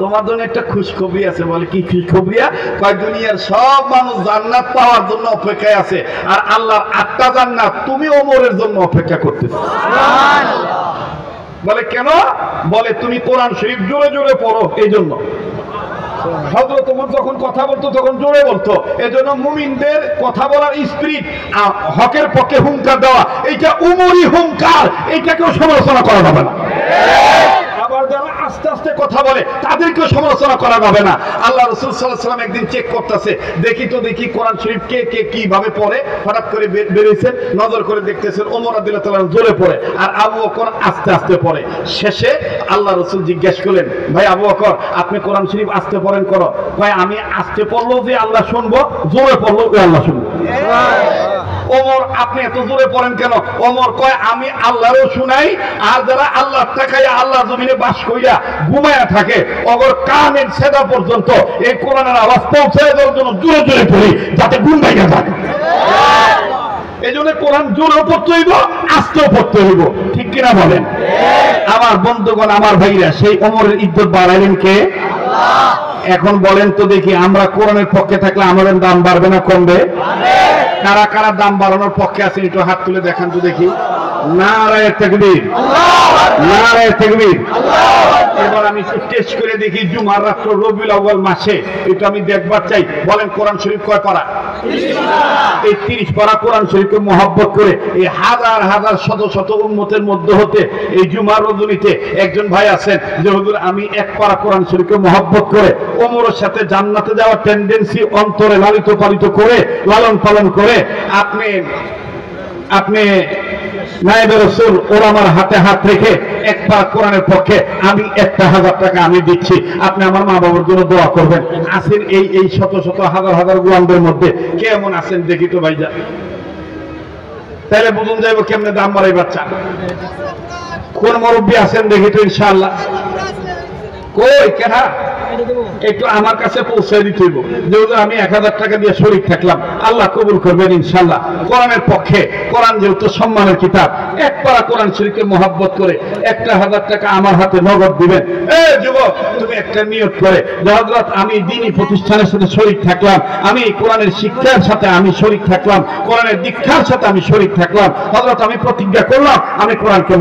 তোমার জন্য একটা খুশখবরি আছে। বলে কি খুশখবরি? দুনিয়ার সব মানুষ জান্নাত পাওয়ার জন্য অপেক্ষায় আছে, আর আল্লাহর 8টা জান্নাত তুমি ওমরের জন্য অপেক্ষা করতেছো। বলে কেন? বলে তুমি কোরআন শরীফ জোরে জোরে পড়ো, এই জন্য। হযরত ওমর যখন কথা বলতো তখন জোরে বলতো, এজন্য মুমিনদের কথা বলার স্পিরিট, হকের পক্ষে হুঙ্কার দেওয়া, এইটা উমরি হুঙ্কার, এইটাকেও সমালোচনা করা যাবে না। আবার যারা আস্তে আস্তে কথা বলে তাদেরকেও সমালোচনা করা যাবে না। আল্লাহ রাসূল সাল্লাল্লাহু আলাইহি ওয়াসাল্লাম একদিন চেক করতেছে, দেখি কোরআন শরীফ কে কিভাবে পড়ে। হঠাৎ করে বেরিয়েছেন, নজর করে দেখতেছেন ওমর রাদিয়াল্লাহু তাআলা জোরে পড়ে আর আবু বকর আস্তে আস্তে পড়ে। শেষে আল্লাহ রাসূল জিজ্ঞেস করলেন, ভাই আবু বকর, আপনি কোরআন শরীফ আস্তে পড়েন করো? ভাই আমি আস্তে পড়লেও যে আল্লাহ শুনবো, জোরে পড়লেও আল্লাহ শুনবো। ওমর, আপনি এত জোরে পড়েন কেন? ওমর কয়, আমি আল্লাহরও শুনাই, আর যারা আল্লাহ তাকাইয়া আল্লাহ জমিনে বাস কইরা ঘুমায়া থাকে ওগর কানের সেদা পর্যন্ত এই কোরআনের আওয়াজ পৌঁছায় দেওয়ার জন্য জোরে জোরে পড়ি, যাতে ঘুম ভাঙা যায়। এই জন্য কোরআন জোরেও পড়তে হইব, আস্তেও পড়তে হইব, ঠিক কিনা বলেন? আমার বন্ধুগণ, আমার ভাইরা, সেই ওমরের ইজ্জত বাড়াইলেন কে? আল্লাহ। এখন বলেন তো দেখি, আমরা কোরআনের পক্ষে থাকলে আমাদের দাম বাড়বে না কমবে? কারা কারা দাম বাড়ানোর পক্ষে আছেন একটু হাত তুলে দেখান তো দেখি। নারায়ে তাকবীর, নারায়ে তাকবীর। এবার আমি টেস্ট করে দেখি, জুমার রাত্র রবিউল আউয়াল মাসে, এটা আমি দেখবার চাই। বলেন কোরআন শরীফ কয় পারা? 30 পারা। এই 30 পারা কোরআন শরীফকে মহব্বত করে এই হাজার হাজার শত শত উম্মতের মধ্যে হতে এই জুমার রজনীতে একজন ভাই আছেন যে হুজুর আমি 1 পারা কোরআন শরীফকে মহব্বত করে ওমরের সাথে জান্নাতে যাওয়ার টেন্ডেন্সি অন্তরে লালিত পালিত করে লালন পালন করে আপনি নায়েবে রাসূল ওলামার হাতে হাত রেখে 1 পারা কোরআনের পক্ষে আমি 1000 টাকা আমি দিচ্ছি, আপনি আমার মা বাবার জন্য দোয়া করবেন। আছেন এই শত শত হাজার হাজার গোলামদের মধ্যে কেমন আছেন দেখি তো ভাইজা, তাহলে বুঝুন যাইব কেমনে দাম বাড়াই বাচ্চা। কোন মুরব্বী আছেন দেখি তো ইনশাআল্লাহ। কই কেনা একটু আমার কাছে পৌঁছে দিতে হইব, যেহেতু আমি 1000 টাকা দিয়ে শরীক থাকলাম, আল্লাহ কবুল করবেন ইনশাআল্লাহ। কোরআনের পক্ষে, কোরআন যেহেতু সম্মানের কিতাব, 1 পারা কোরআন শরীফকে মহব্বত করে 1000 টাকা আমার হাতে নগদ দিবেন। এই যুবক, তুমি একটা নিয়ত করে যে হযরত আমি দ্বীনি প্রতিষ্ঠানের সাথে শরীক থাকলাম, আমি কোরআনের শিক্ষার সাথে আমি শরীক থাকলাম, কোরআনের দীক্ষার সাথে আমি শরীক থাকলাম, হযরত আমি প্রতিজ্ঞা করলাম আমি কোরআনকে